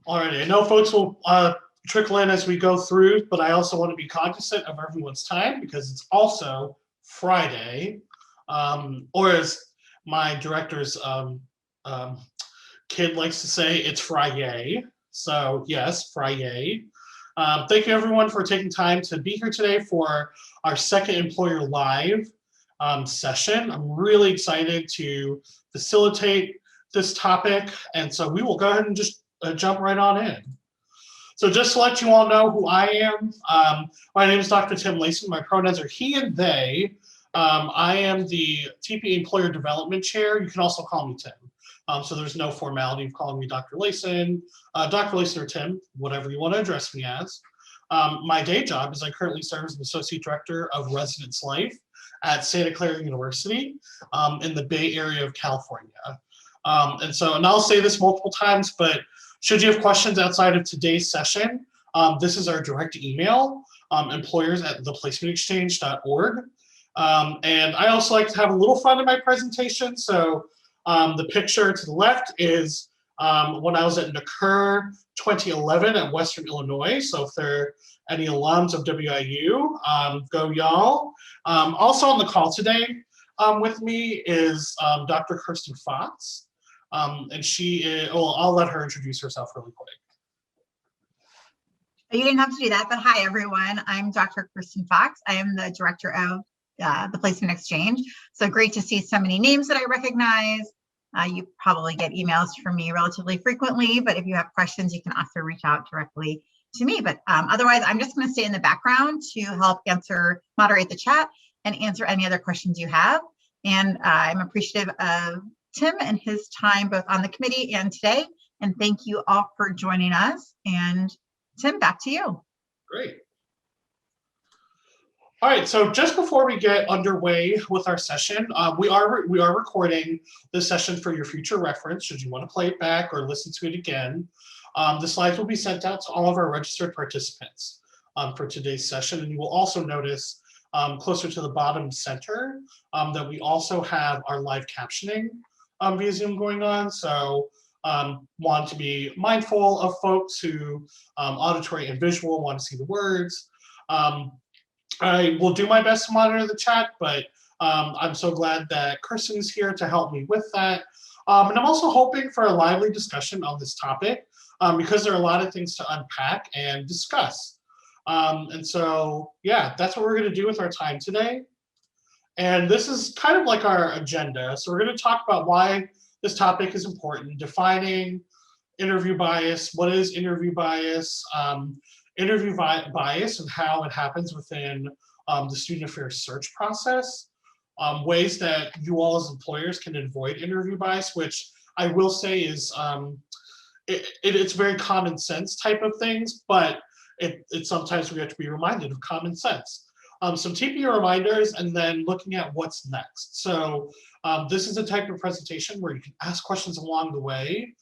Alrighty, I know folks will trickle in as we go through, but I also want to be cognizant of everyone's time because it's also Friday, or as my director's kid likes to say, it's Friday. So yes, Friday. Thank you everyone for taking time to be here today for our second Employer Live session. I'm really excited to facilitate this topic, and so we will go ahead and just jump right on in. So just to let you all know who I am, my name is Dr. Tim Layson. My pronouns are he and they. I am the TPE Employer Development Chair. You can also call me Tim. So there's no formality of calling me Dr. Layson, or Tim, whatever you want to address me as. My day job is I currently serve as the Associate Director of Residence Life at Santa Clara University in the Bay Area of California. And I'll say this multiple times, but should you have questions outside of today's session, this is our direct email, employers@theplacementexchange.org. And I also like to have a little fun in my presentation. So the picture to the left is when I was at NACUR 2011 at Western Illinois. So if there are any alums of WIU, go y'all. Also on the call today with me is Dr. Kirsten Fox. And she is, well, I'll let her introduce herself really quick. You didn't have to do that, but hi everyone. I'm Dr. Kirsten Fox. I am the director of the Placement Exchange. So great to see so many names that I recognize. You probably get emails from me relatively frequently, but if you have questions, you can also reach out directly to me. But otherwise, I'm just going to stay in the background to help moderate the chat and answer any other questions you have. And I'm appreciative of Tim and his time both on the committee and today. And thank you all for joining us. And Tim, back to you. Great. All right, so just before we get underway with our session, we are recording this session for your future reference, should you want to play it back or listen to it again. The slides will be sent out to all of our registered participants for today's session. And you will also notice closer to the bottom center that we also have our live captioning via Zoom going on. So want to be mindful of folks who auditory and visual want to see the words. I will do my best to monitor the chat, but I'm so glad that Kirsten is here to help me with that. And I'm also hoping for a lively discussion on this topic because there are a lot of things to unpack and discuss. And so, yeah, that's what we're going to do with our time today. And this is kind of like our agenda. So we're going to talk about why this topic is important, defining interview bias, what is interview bias, bias and how it happens within the student affairs search process, ways that you all as employers can avoid interview bias, which I will say is, it's very common sense type of things, but it sometimes we have to be reminded of common sense. Some TPE reminders and then looking at what's next. So this is a type of presentation where you can ask questions along the way,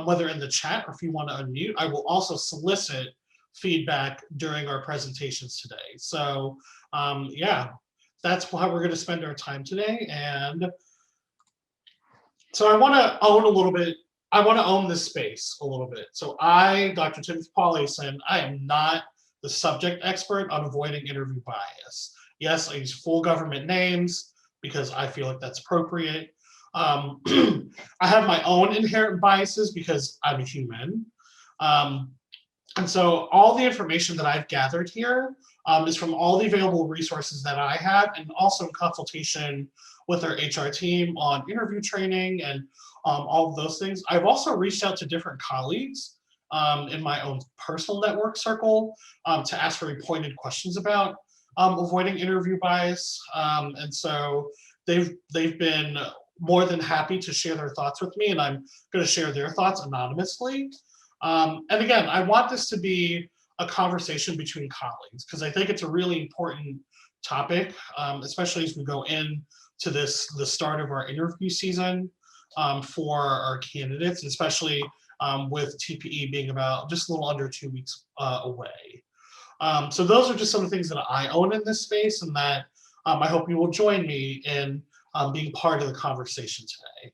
whether in the chat or if you want to unmute. I will also solicit feedback during our presentations today. So yeah, that's how we're going to spend our time today. And so I want to own a little bit. I want to own this space a little bit. So I, Dr. Timothy Layson, I am not the subject expert on avoiding interview bias. Yes, I use full government names because I feel like that's appropriate. I have my own inherent biases because I'm a human. And so all the information that I've gathered here is from all the available resources that I have, and also in consultation with our HR team on interview training and all of those things. I've also reached out to different colleagues in my own personal network circle to ask very pointed questions about avoiding interview bias. And so they've been more than happy to share their thoughts with me, and I'm going to share their thoughts anonymously. And again, I want this to be a conversation between colleagues because I think it's a really important topic, especially as we go into the start of our interview season for our candidates, especially with TPE being about just a little under 2 weeks away. So those are just some of the things that I own in this space, and that I hope you will join me in being part of the conversation today.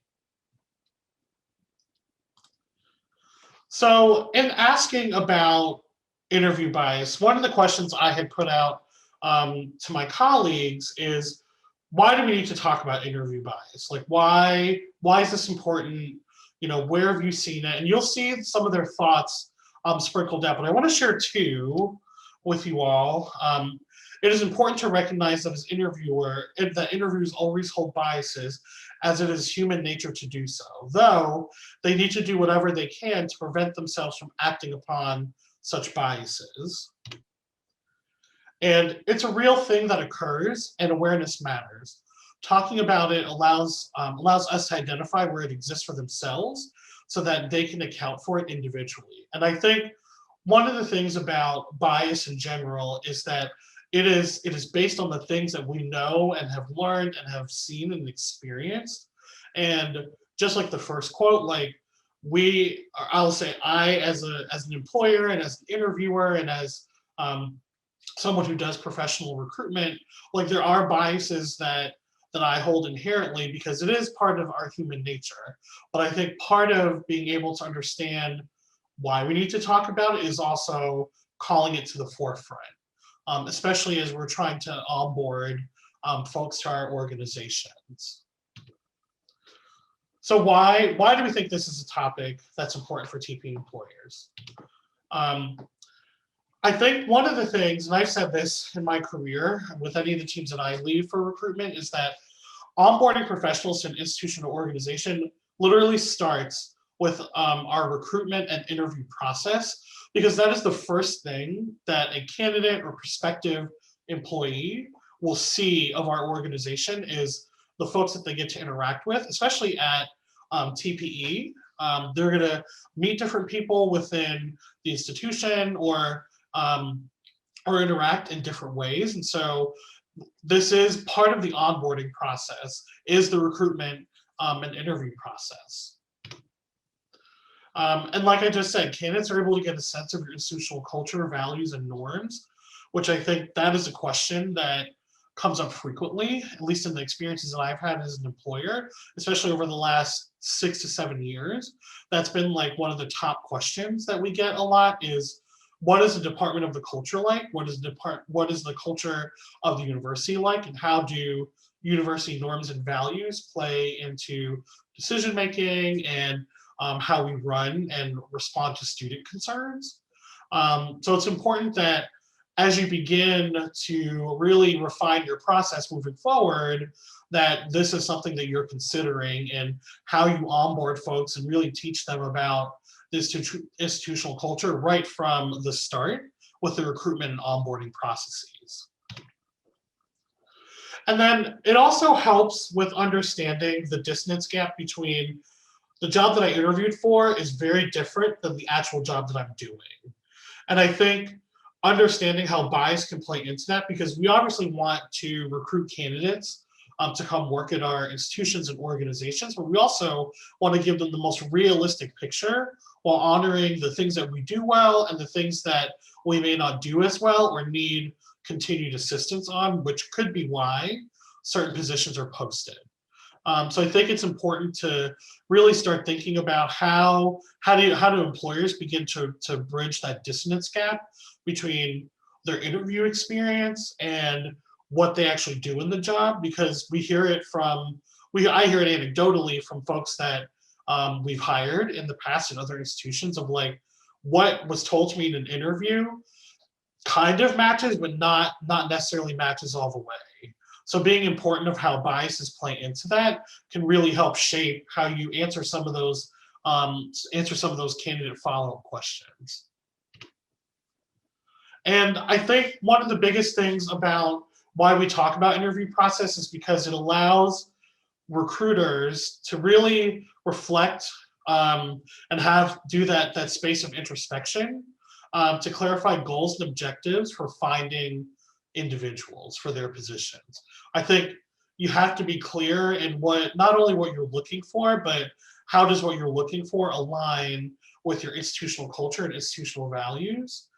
So in asking about interview bias, one of the questions I had put out to my colleagues is, why do we need to talk about interview bias? Like, why is this important? You know, where have you seen it? And you'll see some of their thoughts sprinkled out, but I want to share two with you all. It is important to recognize that as that interviewers always hold biases, as it is human nature to do so, though they need to do whatever they can to prevent themselves from acting upon such biases. And it's a real thing that occurs, and awareness matters. Talking about it allows us to identify where it exists for themselves so that they can account for it individually. And I think one of the things about bias in general is that it is based on the things that we know and have learned and have seen and experienced. And just like the first quote, like I'll say I as an employer and as an interviewer and as someone who does professional recruitment, like there are biases that I hold inherently because it is part of our human nature. But I think part of being able to understand why we need to talk about it is also calling it to the forefront, especially as we're trying to onboard folks to our organizations. So why do we think this is a topic that's important for TP employers? I think one of the things, and I've said this in my career with any of the teams that I lead for recruitment, is that onboarding professionals to an institution or organization literally starts with our recruitment and interview process, because that is the first thing that a candidate or prospective employee will see of our organization is the folks that they get to interact with, especially at TPE. They're going to meet different people within the institution or interact in different ways. And so this is part of the onboarding process, is the recruitment and interview process. And like I just said, candidates are able to get a sense of your institutional culture, values, and norms, which I think that is a question that comes up frequently, at least in the experiences that I've had as an employer, especially over the last 6 to 7 years. That's been like one of the top questions that we get a lot is, what is the Department of the Culture like? What is the culture of the university like? And how do university norms and values play into decision making and how we run and respond to student concerns? So it's important that as you begin to really refine your process moving forward, that this is something that you're considering and how you onboard folks and really teach them about this institutional culture right from the start with the recruitment and onboarding processes. And then it also helps with understanding the dissonance gap between the job that I interviewed for is very different than the actual job that I'm doing. And I think understanding how bias can play into that, because we obviously want to recruit candidates to come work at our institutions and organizations, but we also want to give them the most realistic picture while honoring the things that we do well and the things that we may not do as well or need continued assistance on, which could be why certain positions are posted. So I think it's important to really start thinking about how do employers begin to bridge that dissonance gap between their interview experience and what they actually do in the job, because I hear it anecdotally from folks that we've hired in the past in other institutions of like, what was told to me in an interview kind of matches, but not necessarily matches all the way. So being important of how biases play into that can really help shape how you answer some of those candidate follow-up questions. And I think one of the biggest things about why we talk about interview process is because it allows recruiters to really reflect and do that space of introspection to clarify goals and objectives for finding individuals for their positions. I think you have to be clear in not only what you're looking for, but how does what you're looking for align with your institutional culture and institutional values?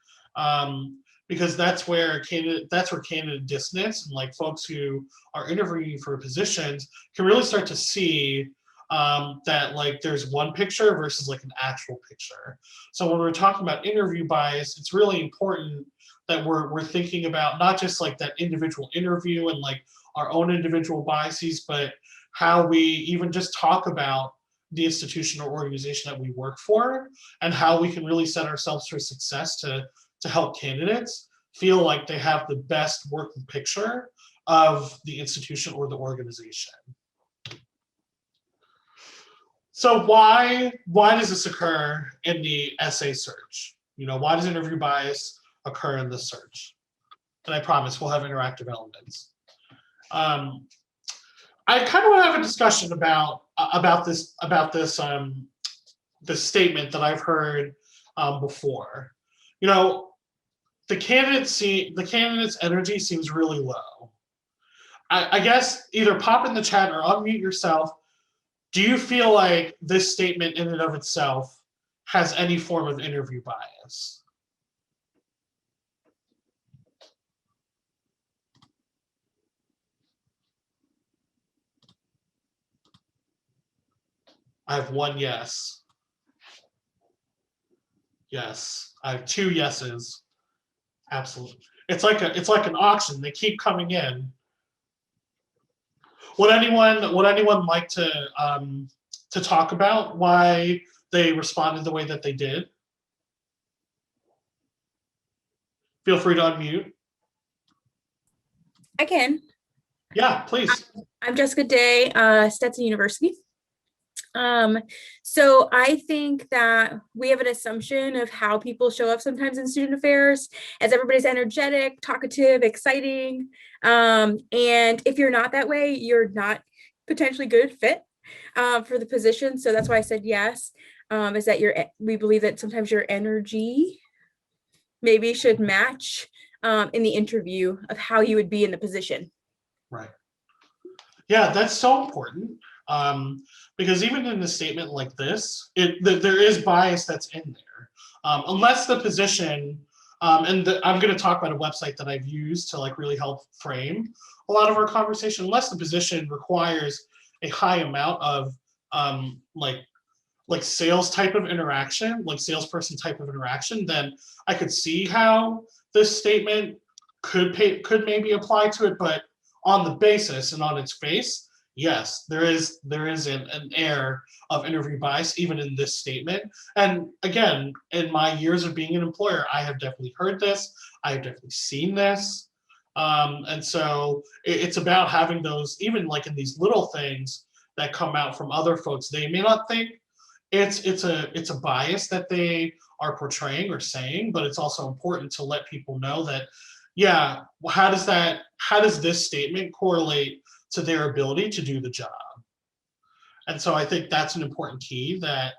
Because that's where candidate dissonance and like folks who are interviewing for positions can really start to see that like there's one picture versus like an actual picture. So when we're talking about interview bias, it's really important that we're thinking about not just like that individual interview and like our own individual biases, but how we even just talk about the institution or organization that we work for, and how we can really set ourselves for success to help candidates feel like they have the best working picture of the institution or the organization. So why does this occur in the essay search? You know, why does interview bias occur in the search? And I promise we'll have interactive elements. I kind of want to have a discussion about this this statement that I've heard before. You know, the candidate's energy seems really low. I guess either pop in the chat or unmute yourself. Do you feel like this statement in and of itself has any form of interview bias? I have one yes. Yes, I have two yeses. Absolutely. It's like an auction. They keep coming in. Would anyone like to talk about why they responded the way that they did? Feel free to unmute. I can. Yeah, please. I'm Jessica Day, Stetson University. So I think that we have an assumption of how people show up sometimes in student affairs as everybody's energetic, talkative, exciting. And if you're not that way, you're not potentially good fit for the position. So that's why I said yes, is that we believe that sometimes your energy maybe should match in the interview of how you would be in the position. Right. Yeah, that's so important. Because even in a statement like this, there is bias that's in there. Unless the position, I'm going to talk about a website that I've used to like really help frame a lot of our conversation. Unless the position requires a high amount of like sales type of interaction, like salesperson type of interaction, then I could see how this statement could maybe apply to it. But on the basis and on its face, yes, there is an air of interview bias even in this statement. And again, in my years of being an employer, I have definitely heard this. I have definitely seen this. And so it's about having those, even like in these little things that come out from other folks. They may not think it's a bias that they are portraying or saying, but it's also important to let people know that, yeah, how does this statement correlate to their ability to do the job? And so I think that's an important key that,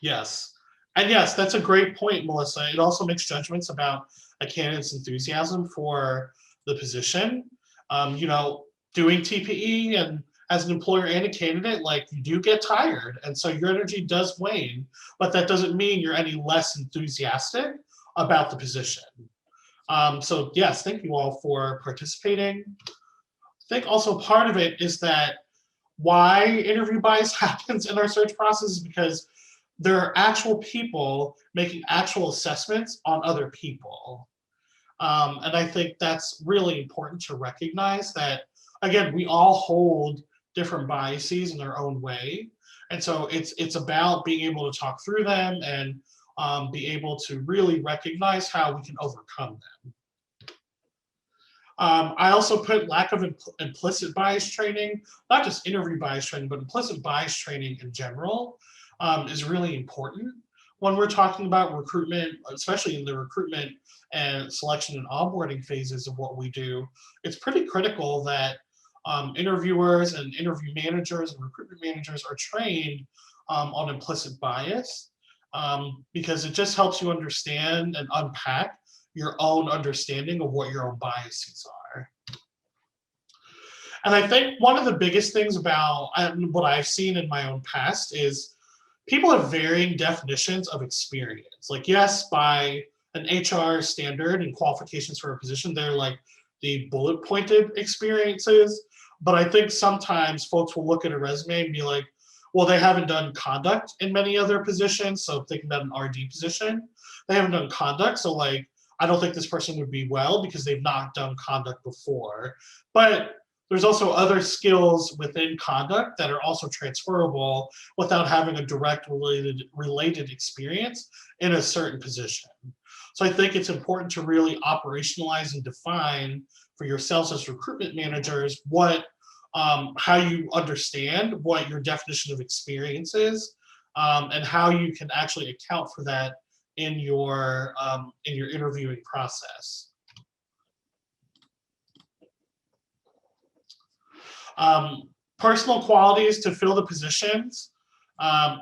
yes. And yes, that's a great point, Melissa. It also makes judgments about a candidate's enthusiasm for the position. You know, doing TPE and as an employer and a candidate, like you do get tired. And so your energy does wane, but that doesn't mean you're any less enthusiastic about the position. So yes, thank you all for participating. I think also part of it is that why interview bias happens in our search process is because there are actual people making actual assessments on other people. And I think that's really important to recognize that, again, we all hold different biases in our own way. And so it's about being able to talk through them and be able to really recognize how we can overcome them. I also put lack of implicit bias training, not just interview bias training, but implicit bias training in general is really important when we're talking about recruitment, especially in the recruitment and selection and onboarding phases of what we do. It's pretty critical that interviewers and interview managers and recruitment managers are trained on implicit bias because it just helps you understand and unpack your own understanding of what your own biases are. And I think one of the biggest things about what I've seen in my own past is people have varying definitions of experience. Like, yes, by an HR standard and qualifications for a position, they're like the bullet pointed experiences. But I think sometimes folks will look at a resume and be like, well, they haven't done conduct in many other positions. So thinking about an RD position, they haven't done conduct. So like, I don't think this person would be well because they've not done conduct before. But there's also other skills within conduct that are also transferable without having a direct related experience in a certain position. So I think it's important to really operationalize and define for yourselves as recruitment managers how you understand what your definition of experience is, and how you can actually account for that in your interviewing process. Personal qualities to fill the positions,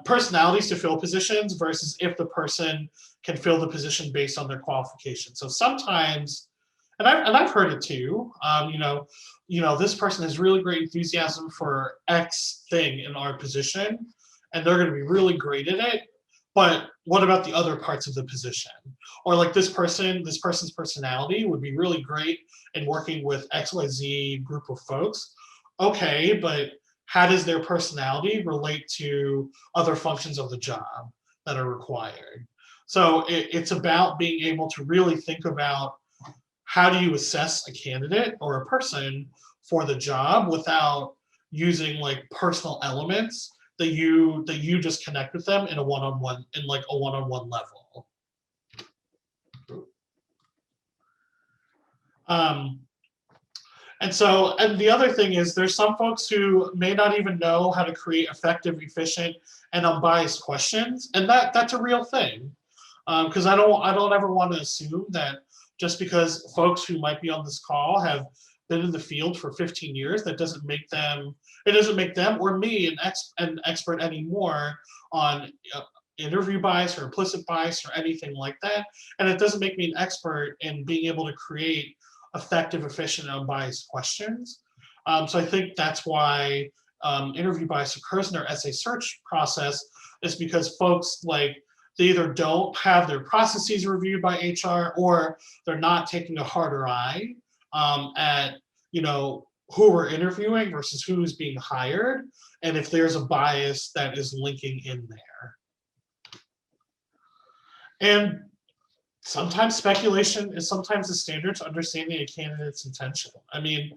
personalities to fill positions versus if the person can fill the position based on their qualifications. So sometimes, and I've heard it too, this person has really great enthusiasm for X thing in our position, and they're going to be really great at it. But what about the other parts of the position? Or like this person's personality would be really great in working with XYZ group of folks. Okay, but how does their personality relate to other functions of the job that are required? So it's about being able to really think about how do you assess a candidate or a person for the job without using like personal elements that you just connect with them in a one-on-one level. And the other thing is there's some folks who may not even know how to create effective, efficient, and unbiased questions. And that's a real thing. Because I don't ever want to assume that just because folks who might be on this call have been in the field for 15 years, it doesn't make them or me an expert anymore on interview bias or implicit bias or anything like that. And it doesn't make me an expert in being able to create effective, efficient, and unbiased questions. So I think that's why interview bias occurs in our essay search process, is because folks they either don't have their processes reviewed by HR, or they're not taking a harder eye at who we're interviewing versus who's being hired, and if there's a bias that is linking in there. And sometimes speculation is sometimes the standard to understanding a candidate's intention. I mean,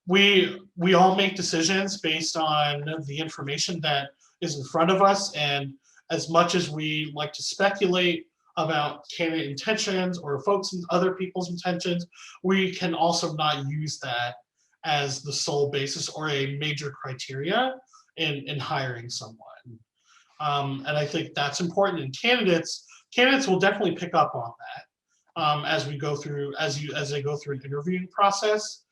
we all make decisions based on the information that is in front of us, and as much as we like to speculate about candidate intentions or folks and other people's intentions, we can also not use that as the sole basis or a major criteria in hiring someone. And I think that's important. And candidates will definitely pick up on that as they go through an interviewing process.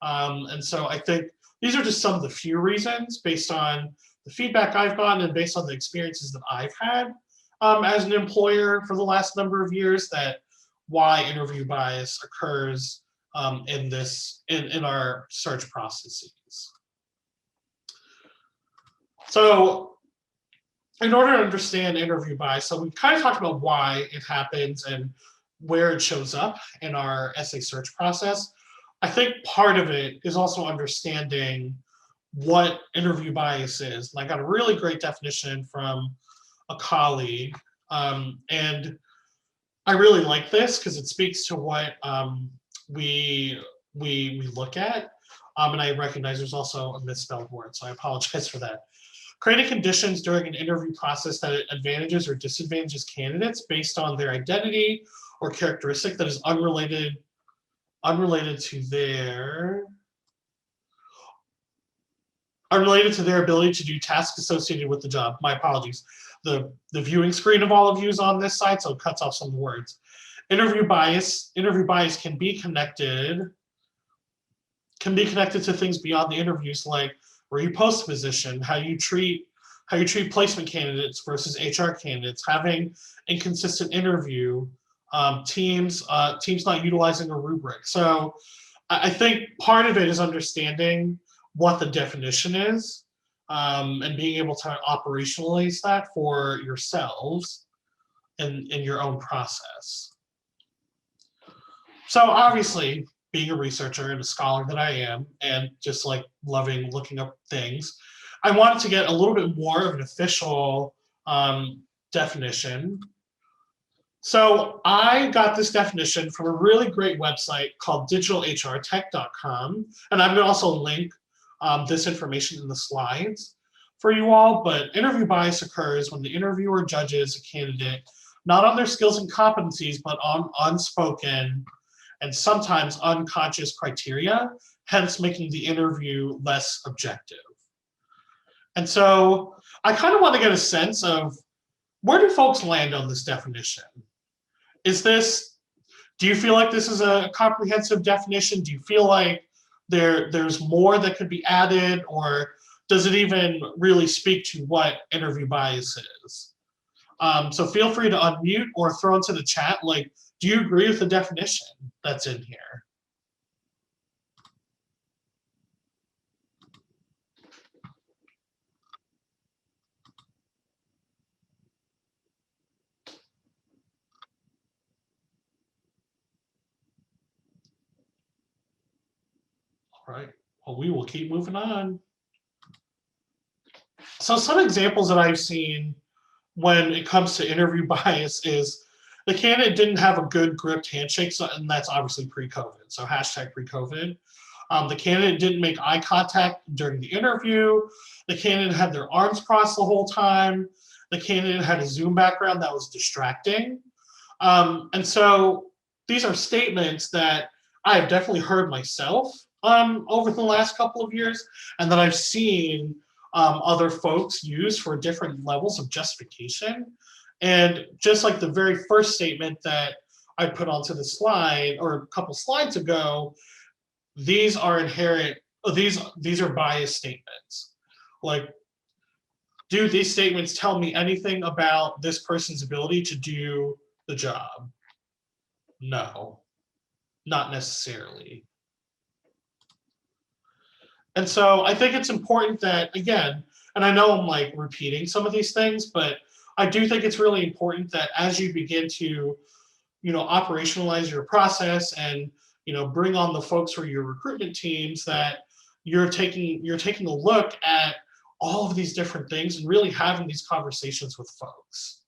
And so I think these are just some of the few reasons based on the feedback I've gotten and based on the experiences that I've had as an employer for the last number of years, that why interview bias occurs in our search processes. So in order to understand interview bias, so we kind of talked about why it happens and where it shows up in our essay search process. I think part of it is also understanding what interview bias is. And I got a really great definition from a colleague, and I really like this because it speaks to what we look at, and I recognize there's also a misspelled word, so I apologize for that. Creating conditions during an interview process that advantages or disadvantages candidates based on their identity or characteristic that is unrelated to their ability to do tasks associated with the job. My apologies. The viewing screen of all of you is on this side, so it cuts off some words. Interview bias can be connected to things beyond the interviews, like where you post a position, how you treat placement candidates versus HR candidates, having inconsistent interview, teams not utilizing a rubric. So I think part of it is understanding what the definition is, and being able to operationalize that for yourselves in your own process. So obviously, being a researcher and a scholar that I am, and just like loving looking up things, I wanted to get a little bit more of an official definition. So I got this definition from a really great website called digitalhrtech.com, and I'm going to also link this information in the slides for you all. But interview bias occurs when the interviewer judges a candidate not on their skills and competencies, but on unspoken and sometimes unconscious criteria, hence making the interview less objective. And so I kind of want to get a sense of, where do folks land on this definition? Do you feel like this is a comprehensive definition? Do you feel like there's more that could be added, or does it even really speak to what interview bias is? So feel free to unmute or throw into the chat, like, do you agree with the definition that's in here? All right, well, we will keep moving on. So some examples that I've seen when it comes to interview bias is the candidate didn't have a good gripped handshake, and that's obviously pre-COVID, so hashtag pre-COVID. The candidate didn't make eye contact during the interview. The candidate had their arms crossed the whole time. The candidate had a Zoom background that was distracting. And so these are statements that I have definitely heard myself over the last couple of years, and that I've seen other folks use for different levels of justification. And just like the very first statement that I put onto the slide, or a couple slides ago, these are inherent, these are biased statements. Like, do these statements tell me anything about this person's ability to do the job? No, not necessarily. And so I think it's important that, again, and I know I'm like repeating some of these things, but I do think it's really important that as you begin to, operationalize your process and, bring on the folks for your recruitment teams, that you're taking a look at all of these different things and really having these conversations with folks.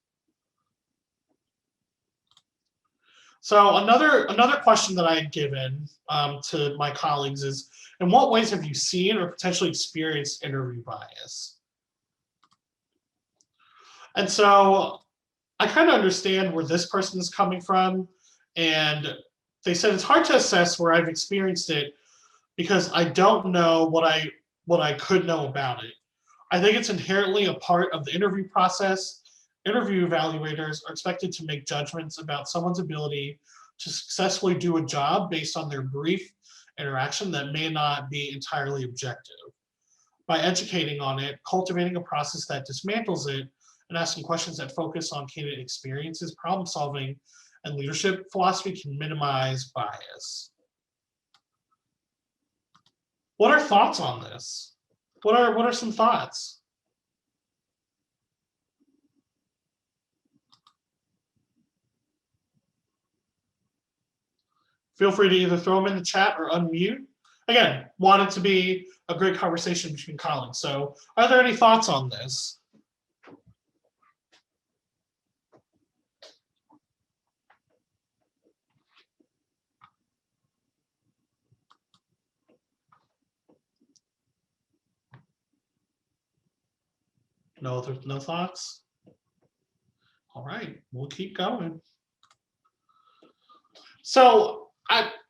So another question that I had given to my colleagues is, in what ways have you seen or potentially experienced interview bias? And so I kind of understand where this person is coming from. And they said it's hard to assess where I've experienced it because I don't know what I could know about it. I think it's inherently a part of the interview process. Interview evaluators are expected to make judgments about someone's ability to successfully do a job based on their brief interaction that may not be entirely objective. By educating on it, cultivating a process that dismantles it, and asking questions that focus on candidate experiences, problem solving, and leadership philosophy can minimize bias. What are thoughts on this? What are some thoughts? Feel free to either throw them in the chat or unmute. Again, want it to be a great conversation between colleagues. So are there any thoughts on this? No, there's no thoughts? All right, we'll keep going. So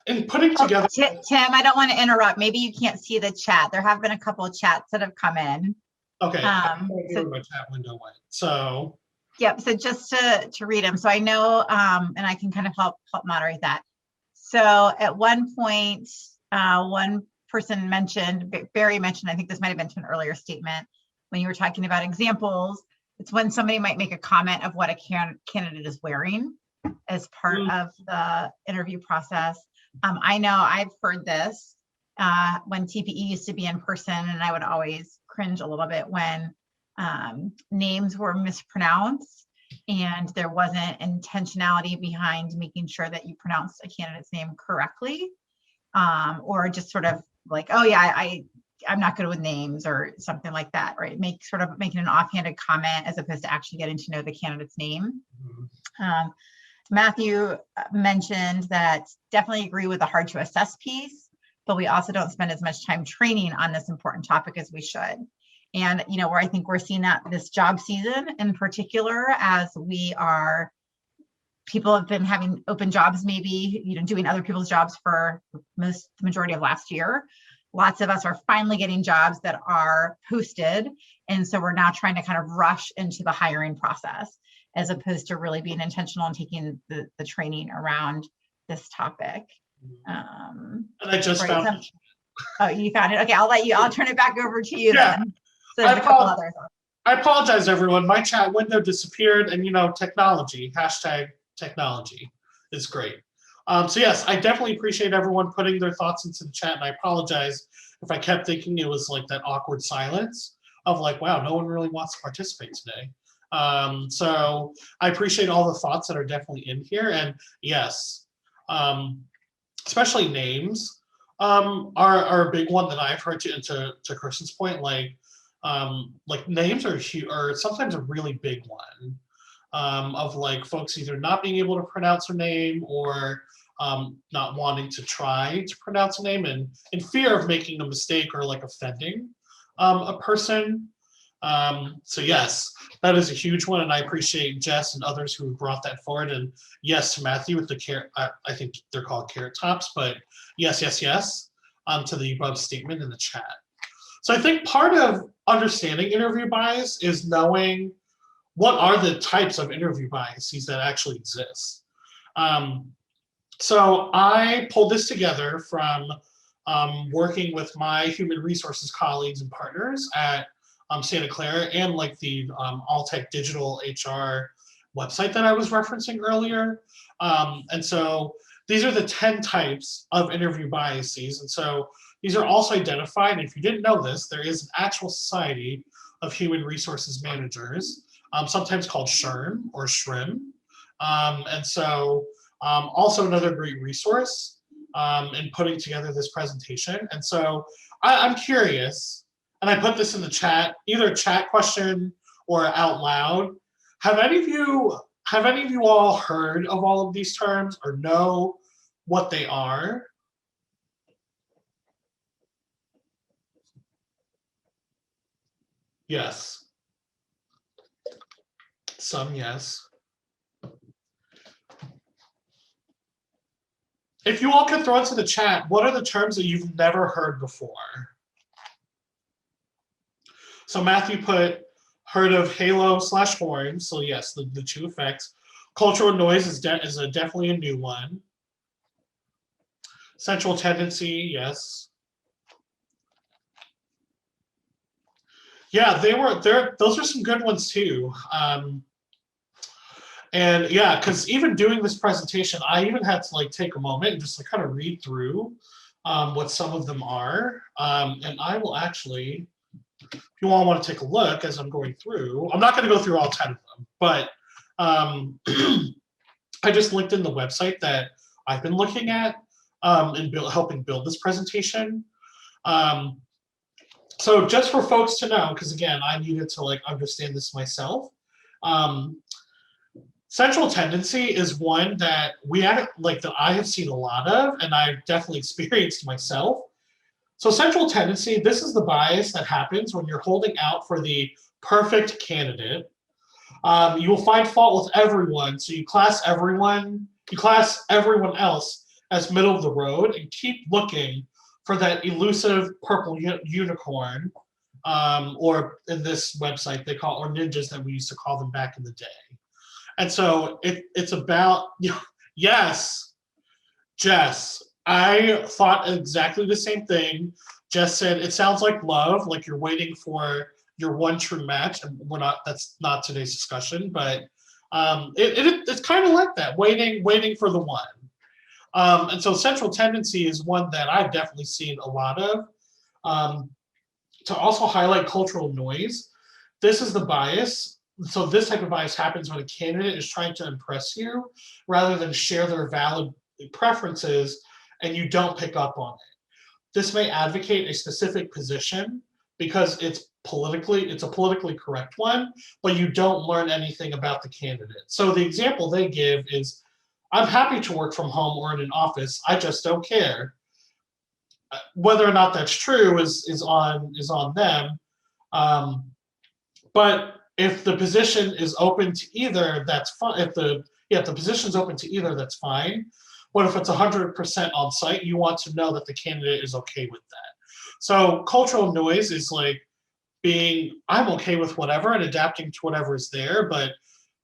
in putting together. Tim, I don't want to interrupt. Maybe you can't see the chat. There have been a couple of chats that have come in. Okay, so my chat window went. So. Yep. So just to read them. So I know, and I can kind of help moderate that. So at one point, one person mentioned, Barry mentioned, I think this might have been to an earlier statement when you were talking about examples. It's when somebody might make a comment of what a candidate is wearing as part of the interview process. I know I've heard this when TPE used to be in person, and I would always cringe a little bit when names were mispronounced and there wasn't intentionality behind making sure that you pronounced a candidate's name correctly. or just sort of like, oh yeah, I'm not good with names or something like that, right? Making an offhanded comment as opposed to actually getting to know the candidate's name. Matthew mentioned that definitely agree with the hard to assess piece, but we also don't spend as much time training on this important topic as we should. And, where I think we're seeing that this job season in particular, as people have been having open jobs, maybe, doing other people's jobs for the majority of last year. Lots of us are finally getting jobs that are posted. And so we're now trying to kind of rush into the hiring process, as opposed to really being intentional and taking the training around this topic. And I just found it. Oh, you found it. Okay, I'll turn it back over to you then. So there's a couple others. I apologize, everyone. My chat window disappeared, and technology, #technology is great. So yes, I definitely appreciate everyone putting their thoughts into the chat, and I apologize if I kept thinking it was like that awkward silence of like, wow, no one really wants to participate today. So I appreciate all the thoughts that are definitely in here, and yes, especially names are a big one that I've heard to Kristen's point, like names are sometimes a really big one. Of like folks either not being able to pronounce their name or not wanting to try to pronounce a name and in fear of making a mistake or like offending a person. So yes, that is a huge one, and I appreciate Jess and others who brought that forward. And yes, to Matthew with the carrot, I think they're called carrot tops, but yes, to the above statement in the chat. So I think part of understanding interview bias is knowing what are the types of interview biases that actually exist. So I pulled this together from working with my human resources colleagues and partners at Santa Clara and like the Alltech Digital HR website that I was referencing earlier. And so these are the 10 types of interview biases. And so these are also identified. And if you didn't know this, there is an actual society of human resources managers, sometimes called SHRM or SHRM. And so also another great resource in putting together this presentation. And so I'm curious, and I put this in the chat, either chat question or out loud. Have any of you all heard of all of these terms or know what they are? Yes. Some yes. If you all could throw into the chat, what are the terms that you've never heard before? So Matthew heard of halo/horn. So yes, the two effects. Cultural noise is definitely a new one. Central tendency, yes. Yeah, those are some good ones too. And yeah, because even doing this presentation, I even had to like take a moment and just like kind of read through what some of them are. And I will actually, if you all want to take a look as I'm going through, I'm not going to go through all 10 of them, but I just linked in the website that I've been looking at and helping build this presentation. So just for folks to know, because again, I needed to like understand this myself. Central tendency is one that that I have seen a lot of, and I've definitely experienced myself. So central tendency, this is the bias that happens when you're holding out for the perfect candidate. You will find fault with everyone, so you class everyone else as middle of the road and keep looking for that elusive purple unicorn, or in this website they call, or ninjas that we used to call them back in the day. And so it's about, yes, Jess, I thought exactly the same thing. Jess said, it sounds like love, like you're waiting for your one true match. And that's not today's discussion, but it's kind of like that, waiting for the one. And so central tendency is one that I've definitely seen a lot of. To also highlight cultural noise, this is the bias. So this type of bias happens when a candidate is trying to impress you rather than share their valid preferences and you don't pick up on it. This may advocate a specific position because it's a politically correct one, but you don't learn anything about the candidate. So the example they give is, I'm happy to work from home or in an office, I just don't care. Whether or not that's true is on them. But if the position is open to either, that's fine. If the position's open to either, that's fine. But if it's 100% on site, you want to know that the candidate is okay with that. So cultural noise is like I'm okay with whatever and adapting to whatever is there, but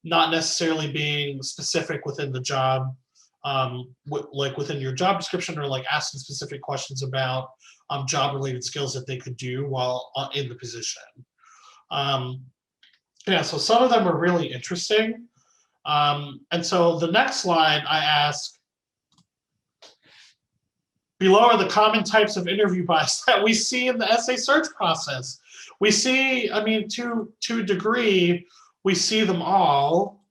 not necessarily being specific within the job, like within your job description, or like asking specific questions about job related skills that they could do while in the position. Yeah, so some of them are really interesting. And so the next slide I ask, below are the common types of interview bias that we see in the essay search process. We see, I mean, to a degree, we see them all.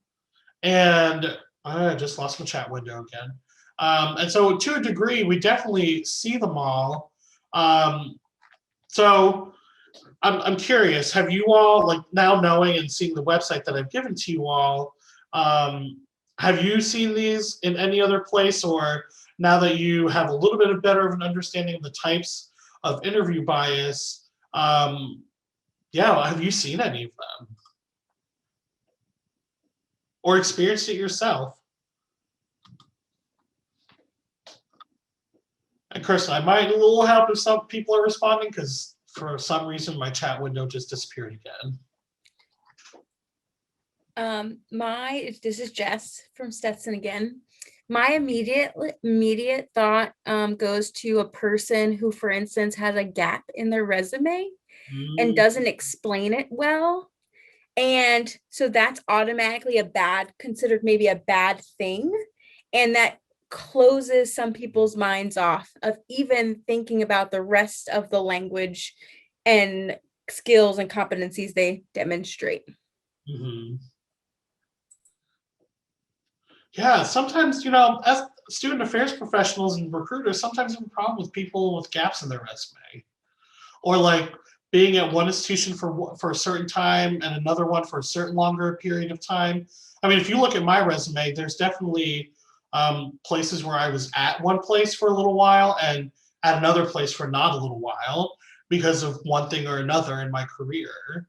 And I just lost my chat window again. And so to a degree, we definitely see them all. So I'm curious, have you all, like now knowing and seeing the website that I've given to you all, have you seen these in any other place, or now that you have a little bit better of an understanding of the types of interview bias, yeah, have you seen any of them? Or experienced it yourself? And Kirsten, I might need a little help if some people are responding, because for some reason my chat window just disappeared again. This is Jess from Stetson again. My immediate thought goes to a person who, for instance, has a gap in their resume and doesn't explain it well. And so that's automatically considered maybe a bad thing. And that closes some people's minds off of even thinking about the rest of the language and skills and competencies they demonstrate. Mm-hmm. Yeah, sometimes, as student affairs professionals and recruiters, sometimes have a problem with people with gaps in their resume, or like being at one institution for a certain time and another one for a certain longer period of time. I mean, if you look at my resume, there's definitely places where I was at one place for a little while and at another place for not a little while because of one thing or another in my career.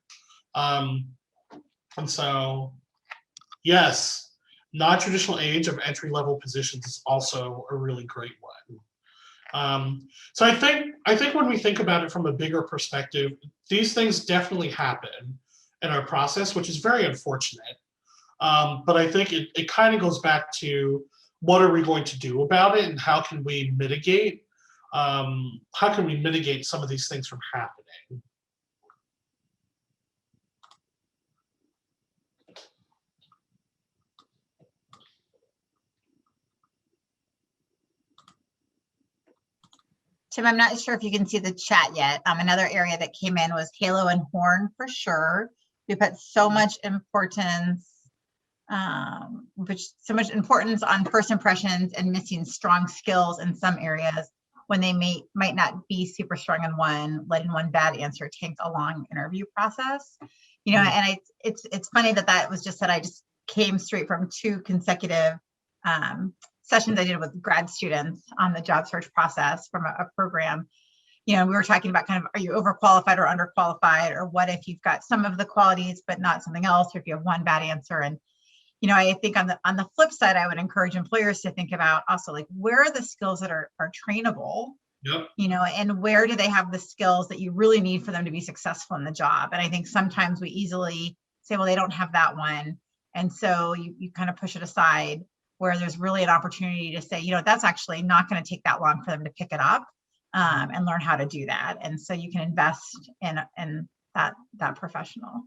And so, yes, non-traditional age of entry-level positions is also a really great one. So I think when we think about it from a bigger perspective, these things definitely happen in our process, which is very unfortunate. But I think it kind of goes back to, what are we going to do about it, and how can we mitigate some of these things from happening? Tim, I'm not sure if you can see the chat yet. Another area that came in was halo and horn for sure. We put so much importance, on first impressions and missing strong skills in some areas when they might not be super strong in one, letting one bad answer take a long interview process. And it's funny that was just that I just came straight from 2 consecutive sessions I did with grad students on the job search process from a program. We were talking about kind of, are you overqualified or underqualified, or what if you've got some of the qualities but not something else, or if you have one bad answer. And I think on the flip side, I would encourage employers to think about also, like, where are the skills that are trainable? Yep. And where do they have the skills that you really need for them to be successful in the job? And I think sometimes we easily say, well, they don't have that one, and so you kind of push it aside, where there's really an opportunity to say, that's actually not going to take that long for them to pick it up and learn how to do that. And so you can invest in that professional.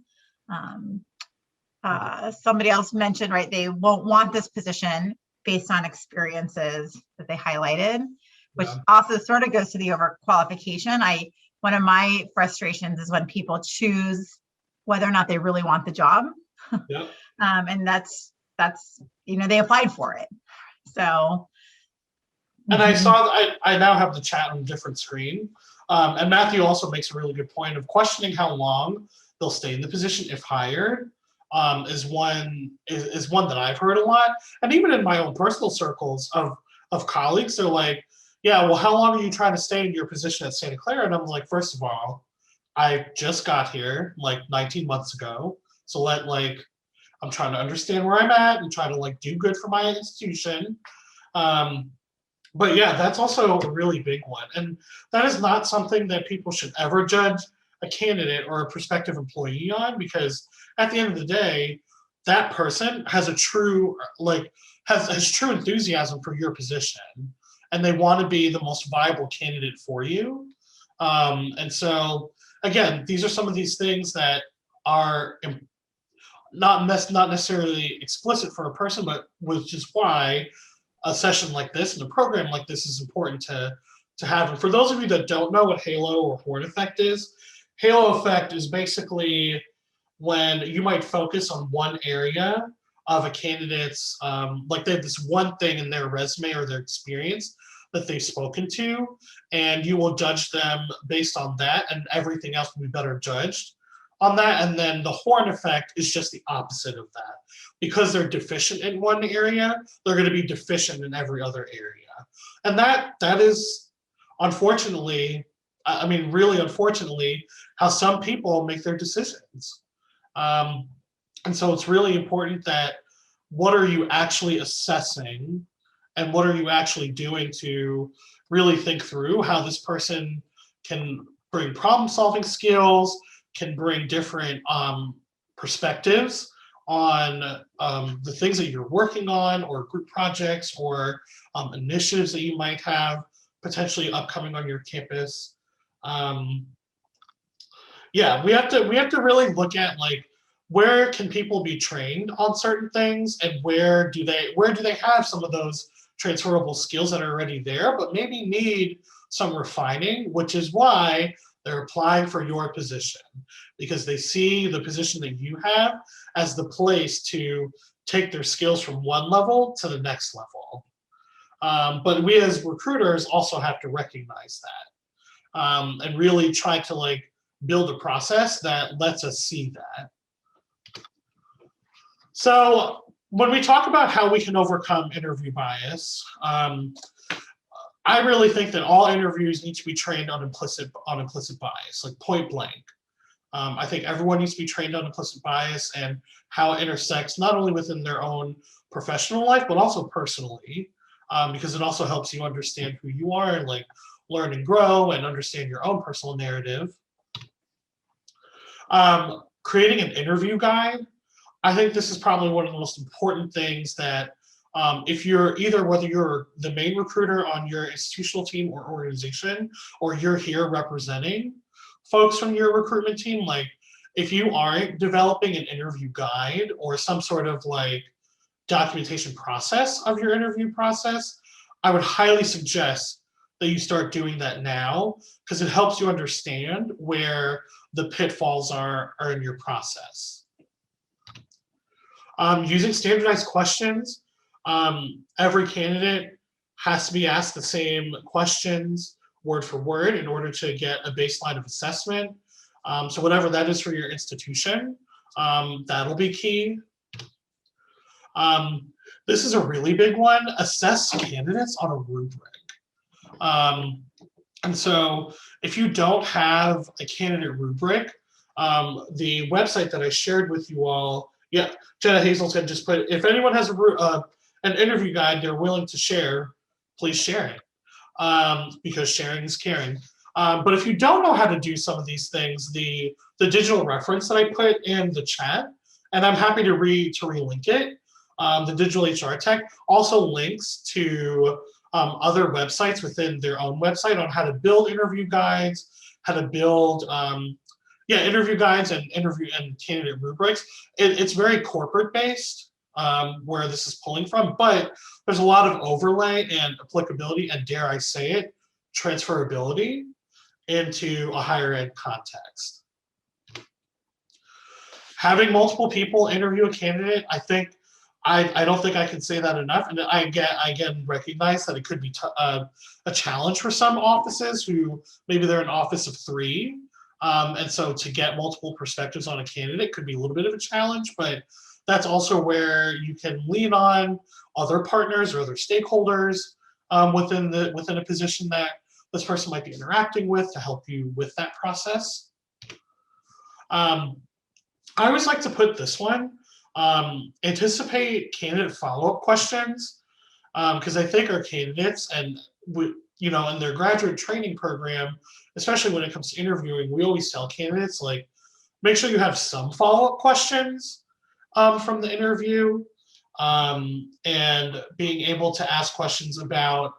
Somebody else mentioned, right, they won't want this position based on experiences that they highlighted, which also sort of goes to the overqualification. One of my frustrations is when people choose whether or not they really want the job. Yep. And that's they applied for it. So And I Mhm. saw, I now have the chat on a different screen. And Matthew also makes a really good point of questioning how long they'll stay in the position if hired. Is one that I've heard a lot, and even in my own personal circles of colleagues, they're like, "Yeah, well, how long are you trying to stay in your position at Santa Clara?" And I'm like, first of all, I just got here like 19 months ago, so I'm trying to understand where I'm at and try to like do good for my institution. Um, but yeah, that's also a really big one. And that is not something that people should ever judge a candidate or a prospective employee on, because at the end of the day, that person has a true, has true enthusiasm for your position, and they want to be the most viable candidate for you. And so again, these are some of these things that are not necessarily explicit for a person, but which is why a session like this and a program like this is important to have. And for those of you that don't know what halo or horn effect is, halo effect is basically when you might focus on one area of a candidate's, like they have this one thing in their resume or their experience that they've spoken to, and you will judge them based on that, and everything else will be better judged on that. And then the horn effect is just the opposite of that. Because they're deficient in one area, they're going to be deficient in every other area. And that is unfortunately, I mean, really unfortunately, how some people make their decisions. And so it's really important that what are you actually assessing and what are you actually doing to really think through how this person can bring problem solving skills, can bring different perspectives on the things that you're working on, or group projects, or initiatives that you might have potentially upcoming on your campus. Yeah, we have to really look at like where can people be trained on certain things, and where do they have some of those transferable skills that are already there, but maybe need some refining, which is why they're applying for your position, because they see the position that you have as the place to take their skills from one level to the next level. But we as recruiters also have to recognize that, and really try to like build a process that lets us see that. So when we talk about how we can overcome interview bias, I really think that all interviews need to be trained on implicit bias, like point blank. I think everyone needs to be trained on implicit bias and how it intersects not only within their own professional life, but also personally, because it also helps you understand who you are and like learn and grow and understand your own personal narrative. Creating an interview guide. I think this is probably one of the most important things that if you're whether you're the main recruiter on your institutional team or organization, or you're here representing folks from your recruitment team, like if you aren't developing an interview guide or some sort of like documentation process of your interview process, I would highly suggest that you start doing that now, because it helps you understand where the pitfalls are in your process. Using standardized questions. Every candidate has to be asked the same questions word for word in order to get a baseline of assessment. So whatever that is for your institution, that'll be key. This is a really big one. Assess candidates on a rubric. And so if you don't have a candidate rubric, the website that I shared with you all, yeah, Jenna Hazel's gonna just put, if anyone has an interview guide they're willing to share, please share it, because sharing is caring. But if you don't know how to do some of these things, the digital reference that I put in the chat, and I'm happy to relink it, the digital HR tech also links to other websites within their own website on how to build interview guides, how to build interview guides and interview and candidate rubrics. It's very corporate based, where this is pulling from, but there's a lot of overlay and applicability, and dare I say it, transferability into a higher ed context. Having multiple people interview a candidate, I think I don't think I can say that enough. And I again recognize that it could be a challenge for some offices who maybe they're an office of 3. And so to get multiple perspectives on a candidate could be a little bit of a challenge, but that's also where you can lean on other partners or other stakeholders within a position that this person might be interacting with to help you with that process. I always like to put this one, anticipate candidate follow-up questions, because I think our candidates and in their graduate training program, especially when it comes to interviewing, we always tell candidates, like, make sure you have some follow-up questions from the interview, and being able to ask questions about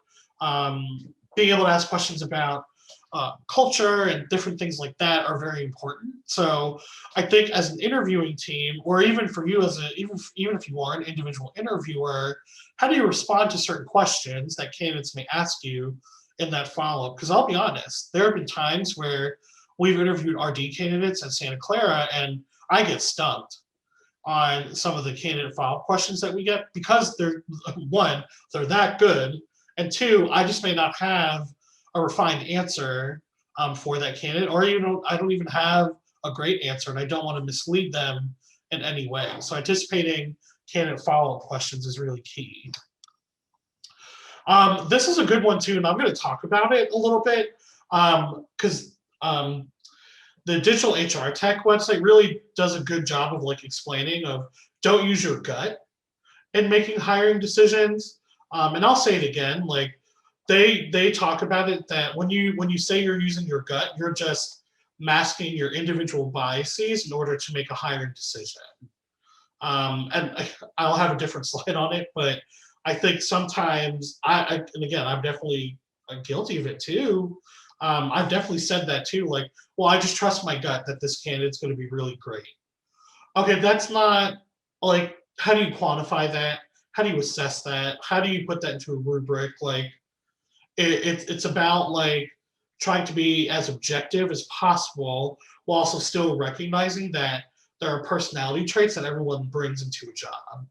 culture and different things like that are very important. So I think as an interviewing team, or even for you even if you are an individual interviewer, how do you respond to certain questions that candidates may ask you in that follow-up? Because I'll be honest, there have been times where we've interviewed RD candidates at Santa Clara and I get stumped on some of the candidate follow-up questions that we get, because they're that good, and 2, I just may not have a refined answer for that candidate, or I don't even have a great answer, and I don't want to mislead them in any way. So anticipating candidate follow-up questions is really key. This is a good one too, and I'm going to talk about it a little bit, because the digital HR tech website really does a good job of explaining of, don't use your gut in making hiring decisions. And I'll say it again, they talk about it that when you say you're using your gut, you're just masking your individual biases in order to make a hiring decision. And I'll have a different slide on it, but I think sometimes and again, I'm definitely guilty of it too. I've definitely said that too, well, I just trust my gut that this candidate's going to be really great. Okay, that's not, how do you quantify that? How do you assess that? How do you put that into a rubric? It's about trying to be as objective as possible while also still recognizing that there are personality traits that everyone brings into a job.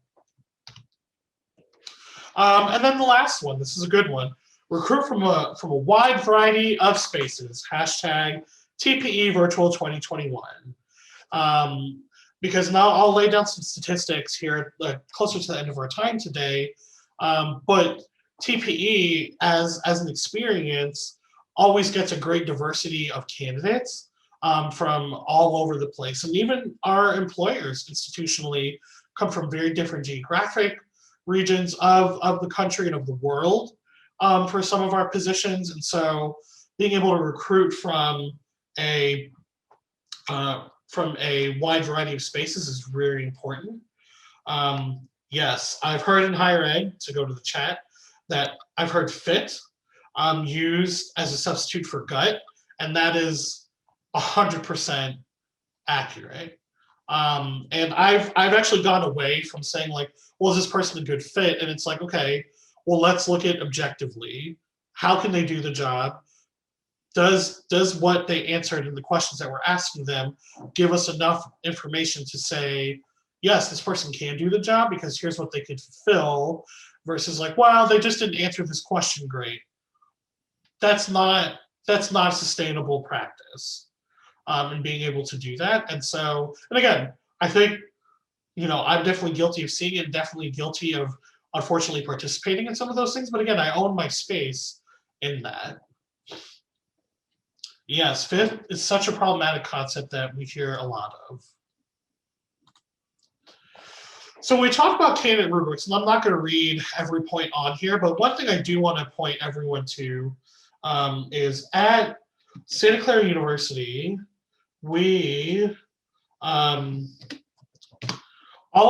And then the last one, this is a good one. Recruit from a wide variety of spaces. Hashtag TPE Virtual 2021. Because now I'll lay down some statistics here closer to the end of our time today. But TPE as an experience always gets a great diversity of candidates from all over the place. And even our employers institutionally come from very different geographic regions of the country and of the world for some of our positions. And so being able to recruit from a wide variety of spaces is very important. Yes, I've heard in higher ed, to go to the chat, that I've heard fit used as a substitute for gut, and that is 100% accurate. And I've actually gone away from saying well, is this person a good fit? And it's okay, well, let's look at objectively. How can they do the job? Does what they answered in the questions that we're asking them give us enough information to say, yes, this person can do the job because here's what they could fulfill, versus well, they just didn't answer this question great. That's not a sustainable practice in being able to do that. And so, and again, I think, I'm definitely guilty of seeing it, definitely guilty of unfortunately participating in some of those things. But again, I own my space in that. Yes, fit is such a problematic concept that we hear a lot of. So when we talk about candidate rubrics, and I'm not going to read every point on here, but one thing I do want to point everyone to is at Santa Clara University, we, all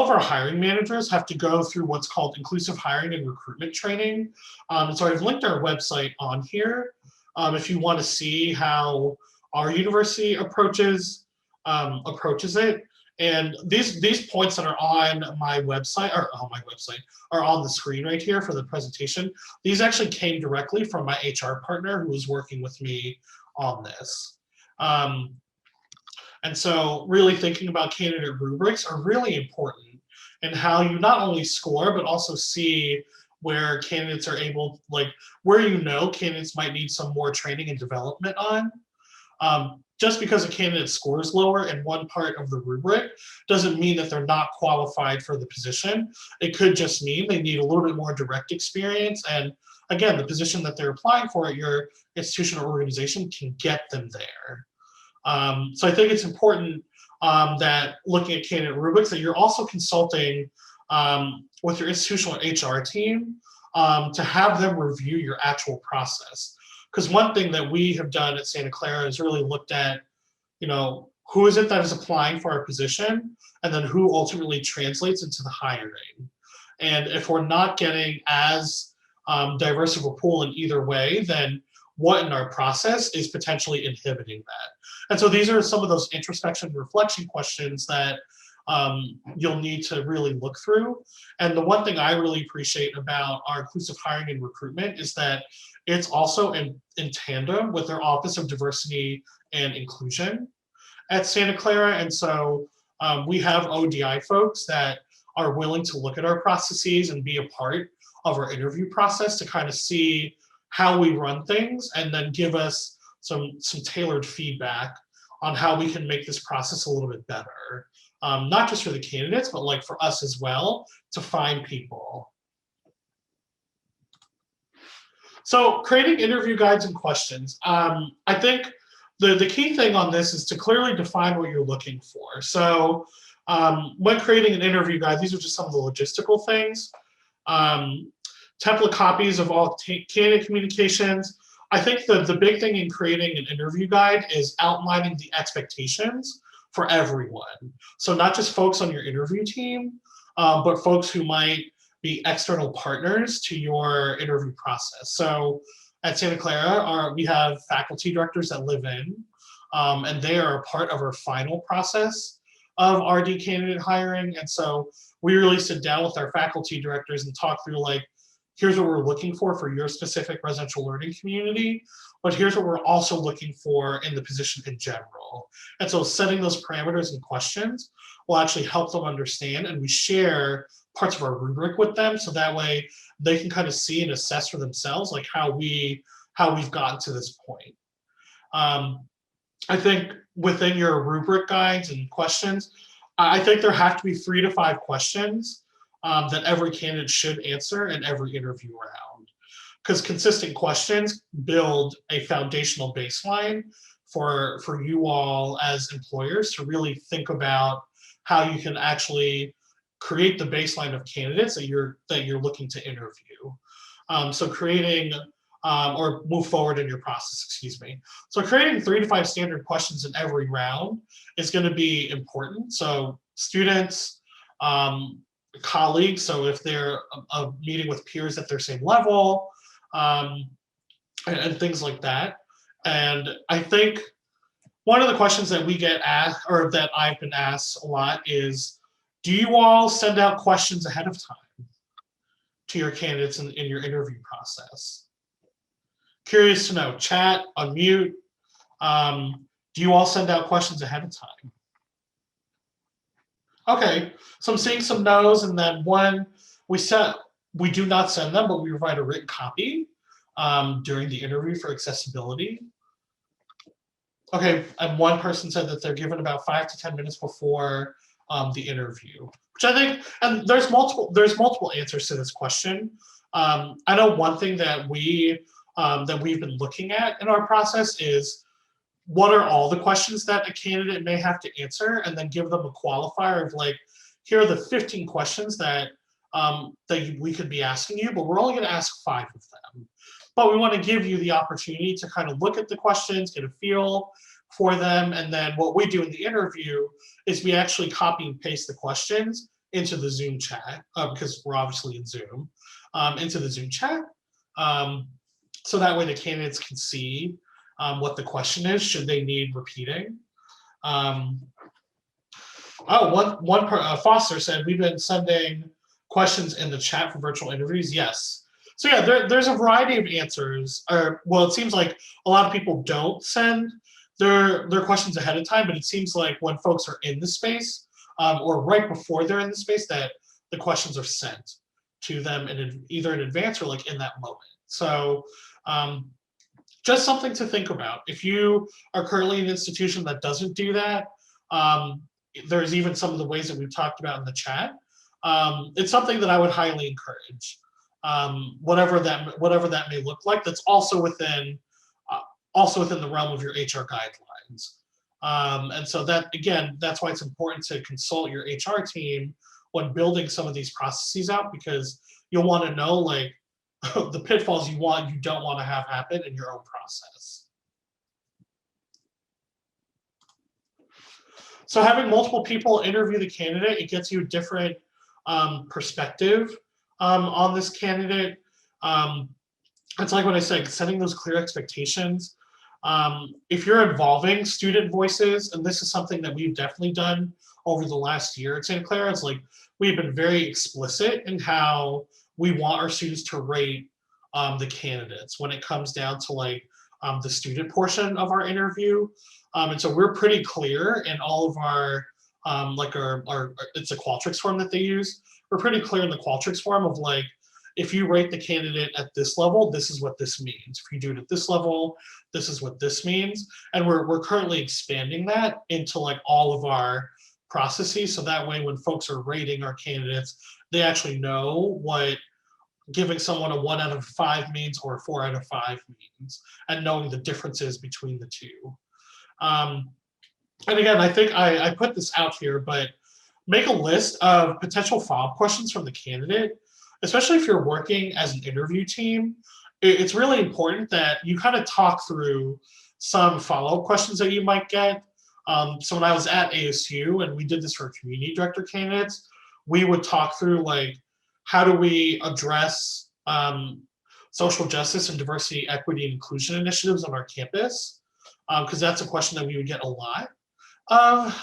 of our hiring managers have to go through what's called inclusive hiring and recruitment training. And so I've linked our website on here. If you want to see how our university approaches it. And these points that are on my website, are on the screen right here for the presentation. These actually came directly from my HR partner who was working with me on this. And so really thinking about candidate rubrics are really important. and how you not only score, but also see where candidates are able, like where candidates might need some more training and development on. Just because a candidate scores lower in one part of the rubric doesn't mean that they're not qualified for the position. It could just mean they need a little bit more direct experience. And again, the position that they're applying for at your institution or organization can get them there. So I think it's important that looking at candidate rubrics, that you're also consulting with your institutional HR team to have them review your actual process. Because one thing that we have done at Santa Clara is really looked at, who is it that is applying for our position, and then who ultimately translates into the hiring. And if we're not getting as diverse of a pool in either way, then what in our process is potentially inhibiting that? And so these are some of those introspection reflection questions that you'll need to really look through. And the one thing I really appreciate about our inclusive hiring and recruitment is that it's also in tandem with their Office of Diversity and Inclusion at Santa Clara. And so we have ODI folks that are willing to look at our processes and be a part of our interview process to kind of see how we run things, and then give us some tailored feedback on how we can make this process a little bit better. Not just for the candidates, but like for us as well, to find people. So creating interview guides and questions. I think the key thing on this is to clearly define what you're looking for. So when creating an interview guide, these are just some of the logistical things. Template copies of all candidate communications. I think the big thing in creating an interview guide is outlining the expectations for everyone. So not just folks on your interview team, but folks who might be external partners to your interview process. So at Santa Clara, we have faculty directors that live in, and they are a part of our final process of RD candidate hiring. And so we really sit down with our faculty directors and talk through, like, here's what we're looking for your specific residential learning community, but here's what we're also looking for in the position in general. And so setting those parameters and questions will actually help them understand, and we share parts of our rubric with them, so that way they can kind of see and assess for themselves, like how we've gotten to this point. I think within your rubric guides and questions, I think there have to be 3 to 5 questions that every candidate should answer in every interview round, because consistent questions build a foundational baseline for you all as employers to really think about how you can actually create the baseline of candidates that you're looking to interview. So creating or move forward in your process, excuse me. So creating 3 to 5 standard questions in every round is going to be important. So students, colleagues, so if they're a meeting with peers at their same level, and things like that. And I think one of the questions that we get asked, or that I've been asked a lot, is, do you all send out questions ahead of time to your candidates in your interview process? Curious to know. Chat, unmute. Do you all send out questions ahead of time? Okay, so I'm seeing some no's, and then one, we do not send them, but we provide a written copy during the interview for accessibility. Okay, and one person said that they're given about 5 to 10 minutes before the interview, which I think, and there's multiple answers to this question. I know one thing that we've been looking at in our process is, what are all the questions that a candidate may have to answer, and then give them a qualifier of, like, here are the 15 questions that we could be asking you, but we're only going to ask 5 of them. But we want to give you the opportunity to kind of look at the questions, get a feel for them, and then what we do in the interview is we actually copy and paste the questions into the Zoom chat, because we're obviously in Zoom, into the Zoom chat. So that way the candidates can see what the question is, should they need repeating. Foster said, we've been sending questions in the chat for virtual interviews. Yes. So yeah, there's a variety of answers. Well, it seems like a lot of people don't send their questions ahead of time, but it seems like when folks are in the space, or right before they're in the space, that the questions are sent to them either in advance or like in that moment. So just something to think about. If you are currently an institution that doesn't do that, there's even some of the ways that we've talked about in the chat. It's something that I would highly encourage. Whatever that may look like, that's also within the realm of your HR guidelines. And so that, again, that's why it's important to consult your HR team when building some of these processes out, because you'll want to know like the pitfalls you don't want to have happen in your own process. So having multiple people interview the candidate, it gets you a different perspective on this candidate. It's like what I said, setting those clear expectations. If you're involving student voices, and this is something that we've definitely done over the last year at Santa Clara, it's like we've been very explicit in how we want our students to rate the candidates when it comes down to like the student portion of our interview. And so we're pretty clear in all of our it's a Qualtrics form that they use. We're pretty clear in the Qualtrics form of like, if you rate the candidate at this level, this is what this means. If you do it at this level, this is what this means. And we're currently expanding that into like all of our processes. So that way, when folks are rating our candidates, they actually know what giving someone a 1 out of 5 means or a 4 out of 5 means, and knowing the differences between the two. And again, I think I put this out here, but make a list of potential follow-up questions from the candidate, especially if you're working as an interview team. It's really important that you kind of talk through some follow-up questions that you might get. So when I was at ASU and we did this for community director candidates, we would talk through like, how do we address social justice and diversity, equity, and inclusion initiatives on our campus? Because that's a question that we would get a lot of.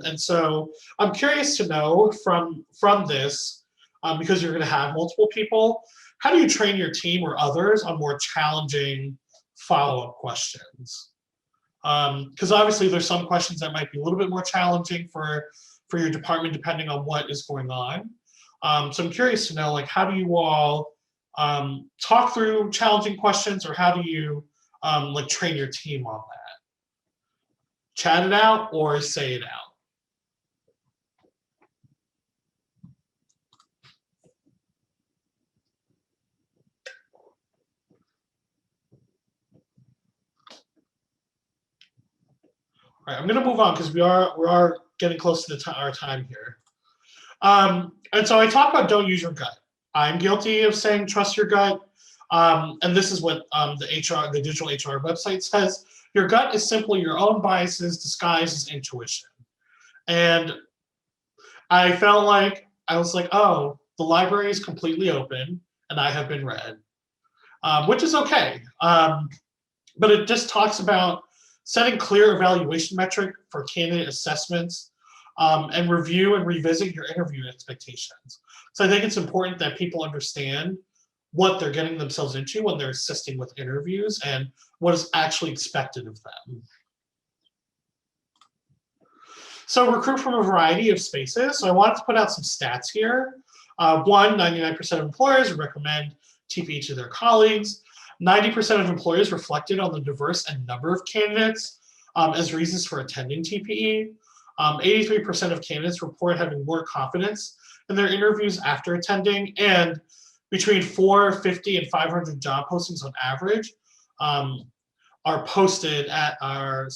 And so I'm curious to know from this, because you're going to have multiple people, how do you train your team or others on more challenging follow-up questions? Because obviously there's some questions that might be a little bit more challenging for your department depending on what is going on. So I'm curious to know, like, how do you all talk through challenging questions, or how do you like train your team on that? Chat it out or say it out? All right, I'm going to move on because we are getting close to our time here. And so I talk about don't use your gut. I'm guilty of saying trust your gut. And this is what the digital HR website says. Your gut is simply your own biases disguised as intuition. And I felt like, I was like, oh, the library is completely open and I have been read, which is okay. But it just talks about setting clear evaluation metric for candidate assessments, and review and revisit your interview expectations. So I think it's important that people understand what they're getting themselves into when they're assisting with interviews and what is actually expected of them. So recruit from a variety of spaces. So I wanted to put out some stats here. 99% of employers recommend TPE to their colleagues. 90% of employers reflected on the diverse and number of candidates as reasons for attending TPE. 83% of candidates report having more confidence in their interviews after attending, and between 450 and 500 job postings on average are posted at our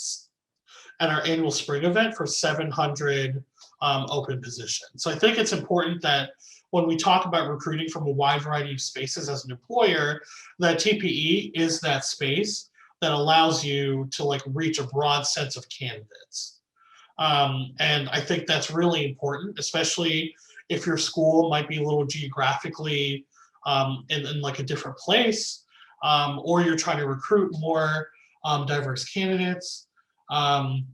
annual spring event for 700 open positions. So I think it's important that when we talk about recruiting from a wide variety of spaces as an employer, that TPE is that space that allows you to like reach a broad sense of candidates. And I think that's really important, especially if your school might be a little geographically in like a different place, or you're trying to recruit more diverse candidates. And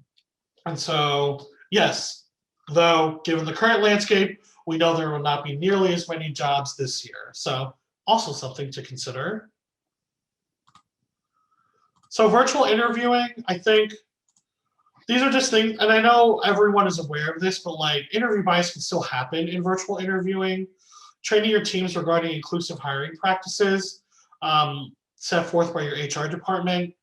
so, yes, though, given the current landscape, we know there will not be nearly as many jobs this year. So also something to consider. So virtual interviewing, I think these are just things, and I know everyone is aware of this, but like interview bias can still happen in virtual interviewing. Training your teams regarding inclusive hiring practices set forth by your HR department.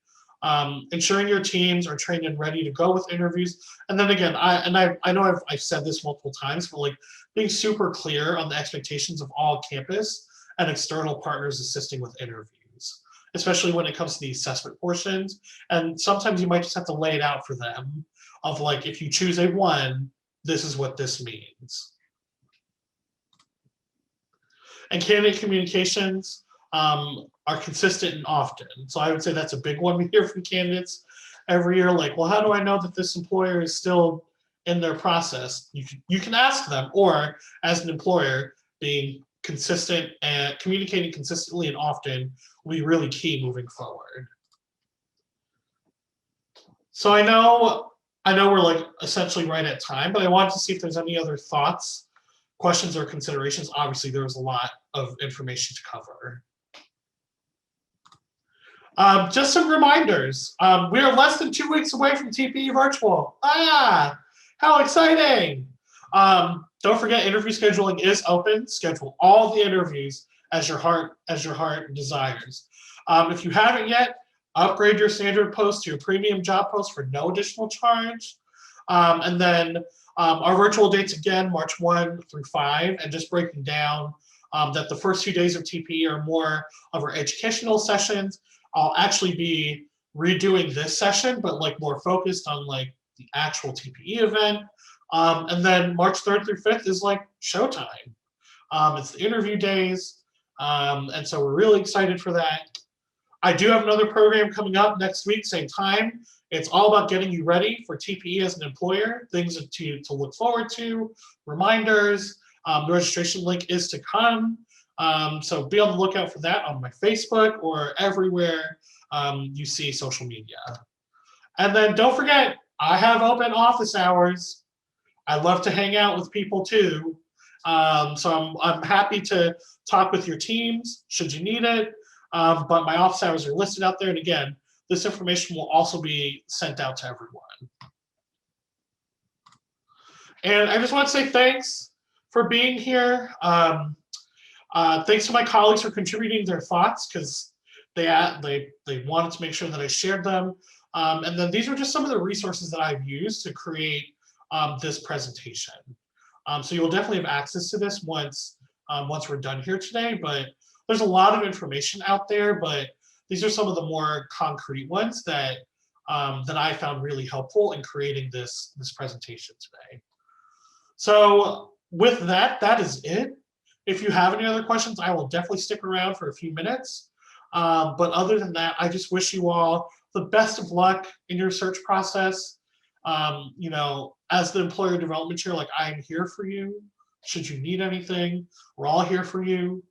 Ensuring your teams are trained and ready to go with interviews. And then again, I know I've said this multiple times, but like being super clear on the expectations of all campus and external partners assisting with interviews, especially when it comes to the assessment portions. And sometimes you might just have to lay it out for them of like, if you choose a 1, this is what this means. And candidate communications are consistent and often. So I would say that's a big one we hear from candidates every year. Like, well, how do I know that this employer is still in their process? You can ask them, or as an employer, being consistent and communicating consistently and often will be really key moving forward. So I know we're like essentially right at time, but I wanted to see if there's any other thoughts, questions, or considerations. Obviously, there was a lot of information to cover. Just some reminders. We are less than 2 weeks away from TPE Virtual. Ah, how exciting! Don't forget, interview scheduling is open. Schedule all the interviews as your heart desires. If you haven't yet, upgrade your standard post to a premium job post for no additional charge. And then our virtual dates again, March 1 through 5, and just breaking down that the first 2 days of TPE are more of our educational sessions. I'll actually be redoing this session, but like more focused on like the actual TPE event. And then March 3rd through 5th is like showtime. It's the interview days. And so we're really excited for that. I do have another program coming up next week, same time. It's all about getting you ready for TPE as an employer, things to look forward to, reminders. The registration link is to come. So be on the lookout for that on my Facebook or everywhere you see social media. And then don't forget, I have open office hours. I love to hang out with people too. So I'm happy to talk with your teams should you need it. But my office hours are listed out there. And again, this information will also be sent out to everyone. And I just want to say thanks for being here. Thanks to my colleagues for contributing their thoughts, because they wanted to make sure that I shared them. And then these are just some of the resources that I've used to create this presentation. So you'll definitely have access to this once we're done here today, but there's a lot of information out there, but these are some of the more concrete ones that I found really helpful in creating this presentation today. So with that, that is it. If you have any other questions, I will definitely stick around for a few minutes. But other than that, I just wish you all the best of luck in your search process. You know, as the employer development chair, like I am here for you. Should you need anything, we're all here for you.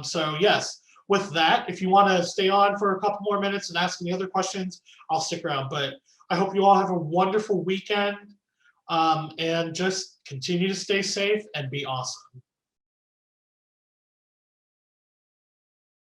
So yes, with that, if you want to stay on for a couple more minutes and ask any other questions, I'll stick around. But I hope you all have a wonderful weekend and just continue to stay safe and be awesome.